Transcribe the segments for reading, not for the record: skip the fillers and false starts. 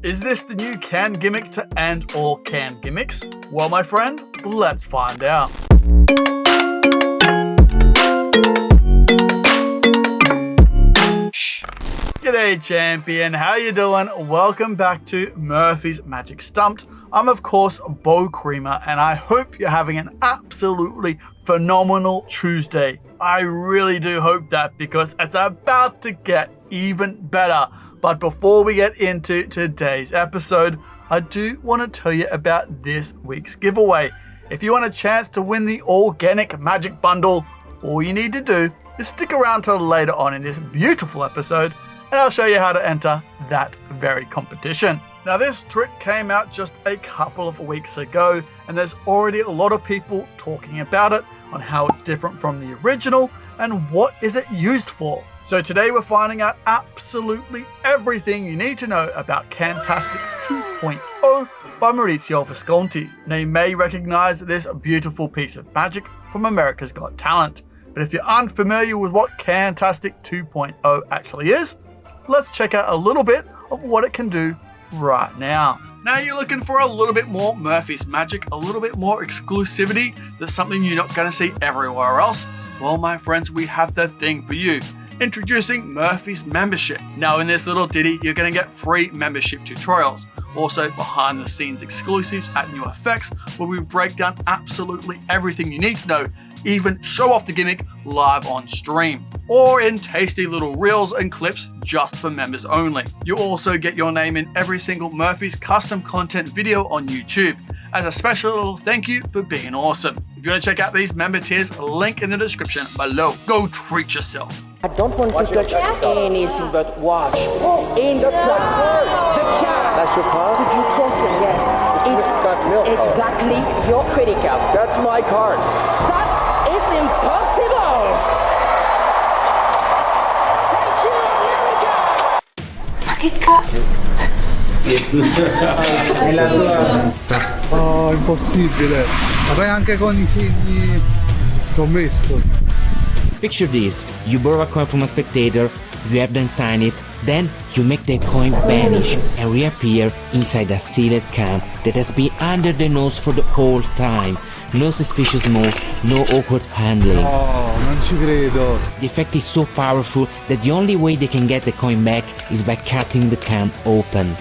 Is this the new can gimmick to end all can gimmicks? Well, my friend, let's find out. G'day champion, how you doing? Welcome back to Murphy's Magic Stumped. I'm of course Bo Creamer and I hope you're having an absolutely phenomenal Tuesday. I really do hope that because it's about to get even better. But before we get into today's episode, I do want to tell you about this week's giveaway. If you want a chance to win the Organic Magic Bundle, all you need to do is stick around till later on in this beautiful episode and I'll show you how to enter that very competition. Now this trick came out just a couple of weeks ago and there's already a lot of people talking about it on how it's different from the original and what is it used for. So today we're finding out absolutely everything you need to know about CanTastic 2.0 by Maurizio Visconti. Now you may recognize this beautiful piece of magic from America's Got Talent, but if you're unfamiliar with what CanTastic 2.0 actually is, let's check out a little bit of what it can do right now. Now you're looking for a little bit more Murphy's Magic, a little bit more exclusivity, that's something you're not going to see everywhere else. Well, my friends, we have the thing for you. Introducing Murphy's Membership. Now in this little ditty, you're going to get free membership tutorials. Also behind the scenes exclusives at New Effects, where we break down absolutely everything you need to know, even show off the gimmick live on stream. Or in tasty little reels and clips just for members only. You also get your name in every single Murphy's custom content video on YouTube, as a special little thank you for being awesome. If you want to check out these member tiers, link in the description below. Go treat yourself. I don't want to touch anything but watch inside the car. That's your car? Could you confirm? Yes. It's got milk exactly your credit card. That's my card. It's impossible. Thank you, America. Ma che cazzo? È la tua... Oh, impossibile. Ma poi anche con I segni che ho messo. Picture this, you borrow a coin from a spectator, you have them sign it, then you make the coin vanish and reappear inside a sealed can that has been under the nose for the whole time. No suspicious move, no awkward handling. Oh, non ci credo. The effect is so powerful that the only way they can get the coin back is by cutting the can open.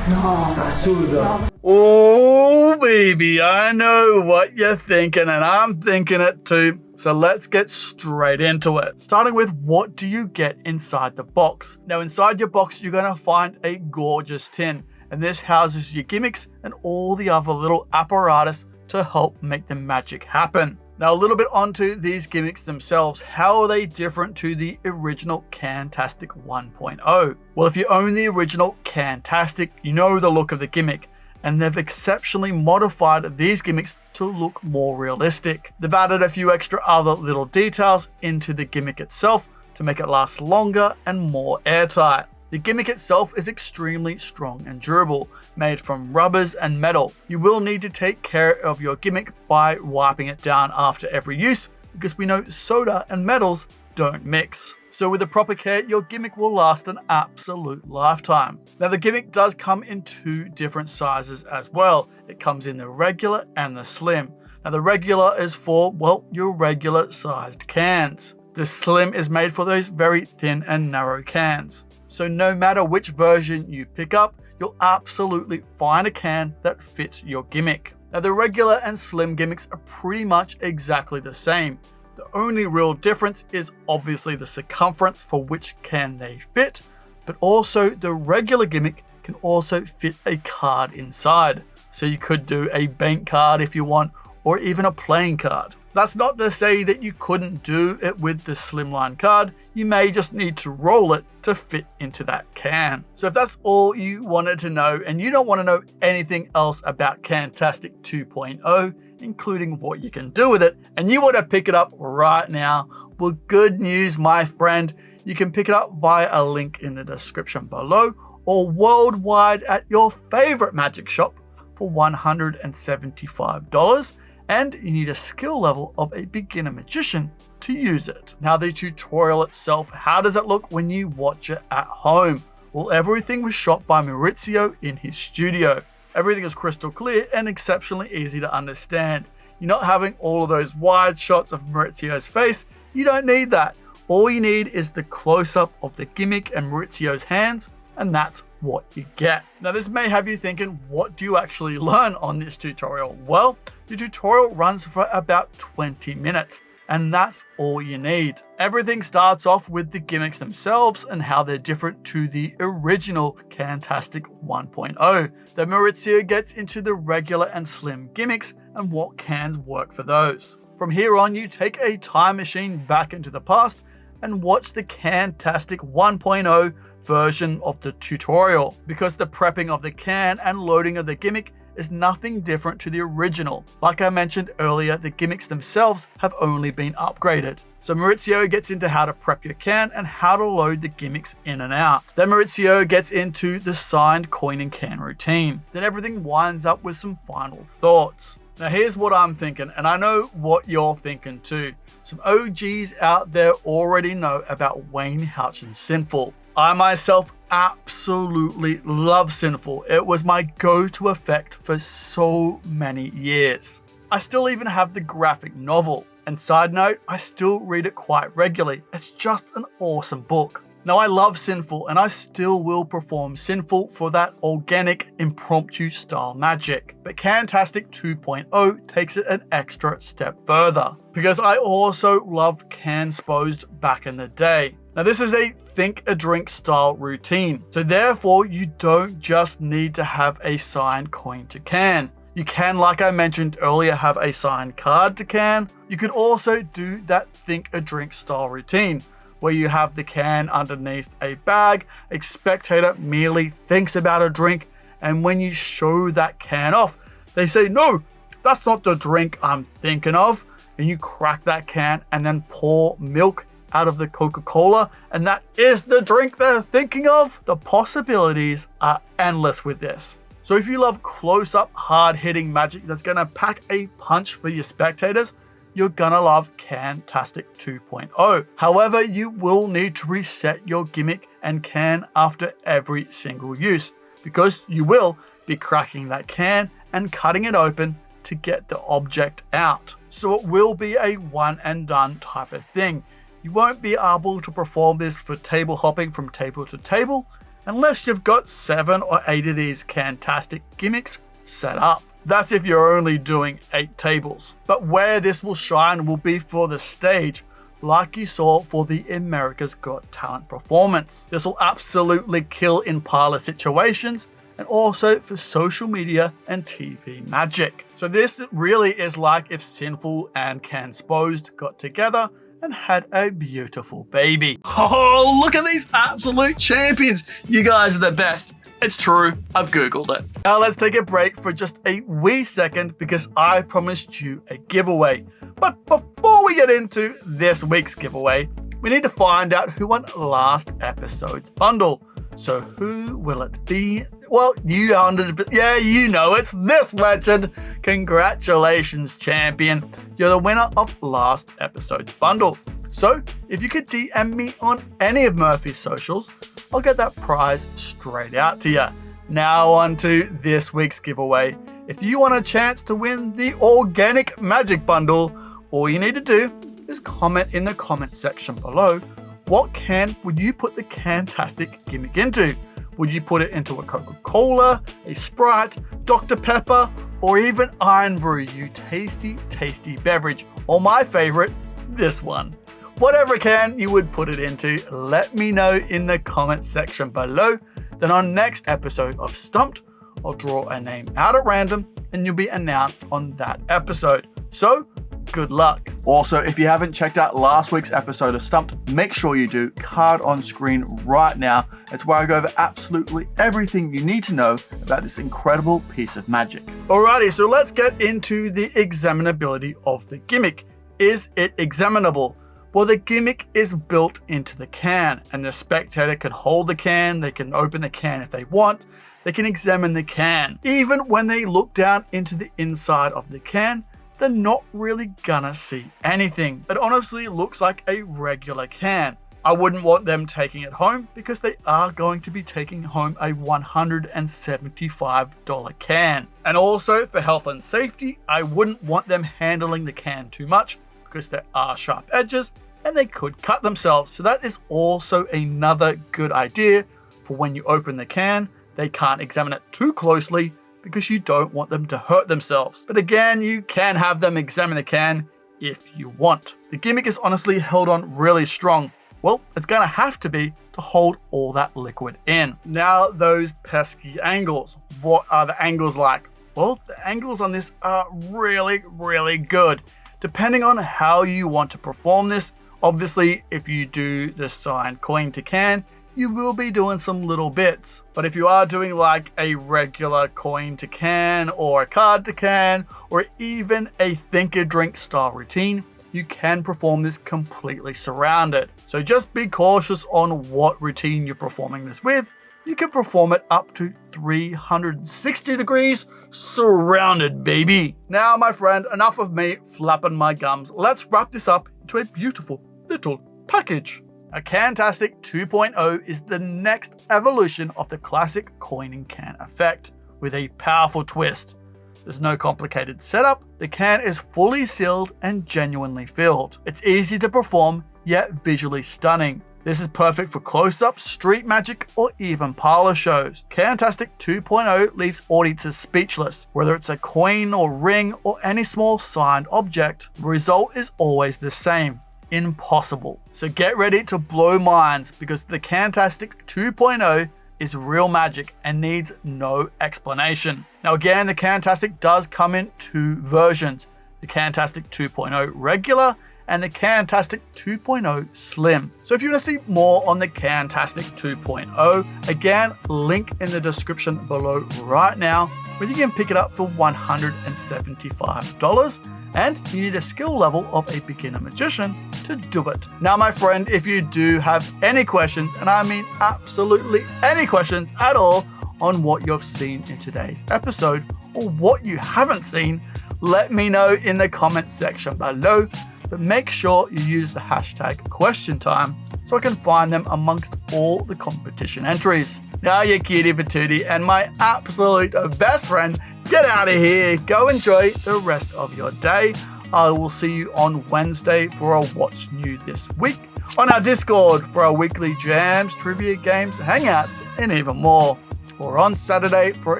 No, assurdo. Oh baby, I know what you're thinking and I'm thinking it too. So let's get straight into it. Starting with, what do you get inside the box? Now inside your box you're going to find a gorgeous tin, and this houses your gimmicks and all the other little apparatus to help make the magic happen. Now a little bit onto these gimmicks themselves. How are they different to the original CanTastic 1.0? Well, if you own the original CanTastic, you know the look of the gimmick, and they've exceptionally modified these gimmicks to look more realistic. They've added a few extra other little details into the gimmick itself to make it last longer and more airtight. The gimmick itself is extremely strong and durable, made from rubbers and metal. You will need to take care of your gimmick by wiping it down after every use, because we know soda and metals don't mix. So with the proper care, your gimmick will last an absolute lifetime. Now the gimmick does come in two different sizes as well. It comes in the regular and the slim. Now the regular is for, well, your regular sized cans. The slim is made for those very thin and narrow cans. So no matter which version you pick up, you'll absolutely find a can that fits your gimmick. Now the regular and slim gimmicks are pretty much exactly the same. The only real difference is obviously the circumference for which can they fit, but also the regular gimmick can also fit a card inside. So you could do a bank card if you want, or even a playing card. That's not to say that you couldn't do it with the slimline card. You may just need to roll it to fit into that can. So if that's all you wanted to know and you don't want to know anything else about CanTastic 2.0, including what you can do with it, and you want to pick it up right now, well, good news, my friend. You can pick it up via a link in the description below or worldwide at your favorite magic shop for $175. And you need a skill level of a beginner magician to use it. Now the tutorial itself, how does it look when you watch it at home? Well, everything was shot by Maurizio in his studio. Everything is crystal clear and exceptionally easy to understand. You're not having all of those wide shots of Maurizio's face. You don't need that. All you need is the close-up of the gimmick and Maurizio's hands, and that's what you get. Now this may have you thinking, what do you actually learn on this tutorial? Well, the tutorial runs for about 20 minutes, and that's all you need. Everything starts off with the gimmicks themselves and how they're different to the original CanTastic 1.0. Then Maurizio gets into the regular and slim gimmicks and what cans work for those. From here on, you take a time machine back into the past and watch the CanTastic 1.0 version of the tutorial, because the prepping of the can and loading of the gimmick is nothing different to the original. Like I mentioned earlier, the gimmicks themselves have only been upgraded. So Maurizio gets into how to prep your can and how to load the gimmicks in and out. Then Maurizio gets into the signed coin and can routine. Then everything winds up with some final thoughts. Now here's what I'm thinking, and I know what you're thinking too. Some OGs out there already know about Wayne Houchin's Sinful. I myself absolutely love Sinful. It was my go-to effect for so many years. I still even have the graphic novel. And side note, I still read it quite regularly. It's just an awesome book. Now I love Sinful and I still will perform Sinful for that organic, impromptu style magic. But CanTastic 2.0 takes it an extra step further, because I also loved Cansposed back in the day. Now this is a think a drink style routine, so therefore you don't just need to have a signed coin to can. You can, like I mentioned earlier, have a signed card to can. You could also do that think a drink style routine, where you have the can underneath a bag, a spectator merely thinks about a drink, and when you show that can off, they say, "No, that's not the drink I'm thinking of," and you crack that can and then pour milk out of the Coca-Cola, and that is the drink they're thinking of. The possibilities are endless with this. So if you love close-up, hard-hitting magic that's gonna pack a punch for your spectators, you're gonna love CanTastic 2.0. However, you will need to reset your gimmick and can after every single use, because you will be cracking that can and cutting it open to get the object out. So it will be a one and done type of thing. You won't be able to perform this for table hopping from table to table unless you've got 7 or 8 of these CanTastic gimmicks set up. That's if you're only doing 8 tables. But where this will shine will be for the stage, like you saw for the America's Got Talent performance. This will absolutely kill in parlor situations and also for social media and TV magic. So this really is like if Sinful and Cansposed got together and had a beautiful baby. Oh, look at these absolute champions. You guys are the best. It's true, I've Googled it. Now let's take a break for just a wee second, because I promised you a giveaway. But before we get into this week's giveaway, we need to find out who won last episode's bundle. So who will it be? Well, you know, it's this legend. Congratulations, champion. You're the winner of last episode's bundle. So if you could DM me on any of Murphy's socials, I'll get that prize straight out to you. Now on to this week's giveaway. If you want a chance to win the Organic Magic Bundle, all you need to do is comment in the comment section below. What can would you put the CanTastic gimmick into? Would you put it into a Coca-Cola, a Sprite, Dr. Pepper, or even Iron Brew, you tasty, tasty beverage? Or my favorite, this one. Whatever can you would put it into, let me know in the comment section below. Then on next episode of Stumped, I'll draw a name out at random and you'll be announced on that episode. So, good luck. Also, if you haven't checked out last week's episode of Stumped, make sure you do. Card on screen right now. It's where I go over absolutely everything you need to know about this incredible piece of magic. Alrighty, so let's get into the examinability of the gimmick. Is it examinable? Well, the gimmick is built into the can, and the spectator can hold the can, they can open the can if they want, they can examine the can. Even when they look down into the inside of the can, they're not really gonna see anything. It honestly looks like a regular can. I wouldn't want them taking it home because they are going to be taking home a $175 can. And also for health and safety, I wouldn't want them handling the can too much because there are sharp edges and they could cut themselves. So that is also another good idea for when you open the can. They can't examine it too closely because you don't want them to hurt themselves. But again, you can have them examine the can if you want. The gimmick is honestly held on really strong. Well, it's gonna have to be to hold all that liquid in. Now, those pesky angles. What are the angles like? Well, the angles on this are really, really good. Depending on how you want to perform this, obviously, if you do the signed coin to can, you will be doing some little bits. But if you are doing like a regular coin to can or a card to can, or even a think a drink style routine, you can perform this completely surrounded. So just be cautious on what routine you're performing this with. You can perform it up to 360 degrees surrounded, baby. Now, my friend, enough of me flapping my gums. Let's wrap this up into a beautiful little package. A CanTastic 2.0 is the next evolution of the classic coin and can effect with a powerful twist. There's no complicated setup, the can is fully sealed and genuinely filled. It's easy to perform, yet visually stunning. This is perfect for close-ups, street magic, or even parlor shows. CanTastic 2.0 leaves audiences speechless. Whether it's a coin or ring or any small signed object, the result is always the same. Impossible. So get ready to blow minds because the CanTastic 2.0 is real magic and needs no explanation. Now again, the CanTastic does come in two versions, the CanTastic 2.0 regular and the CanTastic 2.0 Slim. So if you want to see more on the CanTastic 2.0, again, link in the description below right now, where you can pick it up for $175. And you need a skill level of a beginner magician to do it. Now, my friend, if you do have any questions, and I mean absolutely any questions at all on what you've seen in today's episode or what you haven't seen, let me know in the comment section below. But make sure you use the hashtag question time so I can find them amongst all the competition entries. Now, you cutie patootie and my absolute best friend, get out of here. Go enjoy the rest of your day. I will see you on Wednesday for a What's New This Week, on our Discord for our weekly jams, trivia games, hangouts, and even more. Or on Saturday for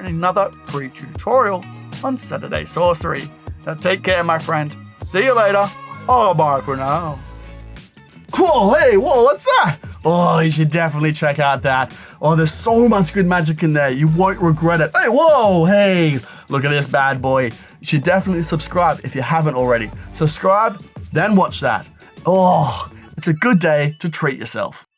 another free tutorial on Saturday Sorcery. Now take care, my friend. See you later. Oh, bye for now. Whoa, hey, whoa, what's that? Oh, you should definitely check out that. Oh, there's so much good magic in there. You won't regret it. Hey, whoa, hey, look at this bad boy. You should definitely subscribe if you haven't already. Subscribe, then watch that. Oh, it's a good day to treat yourself.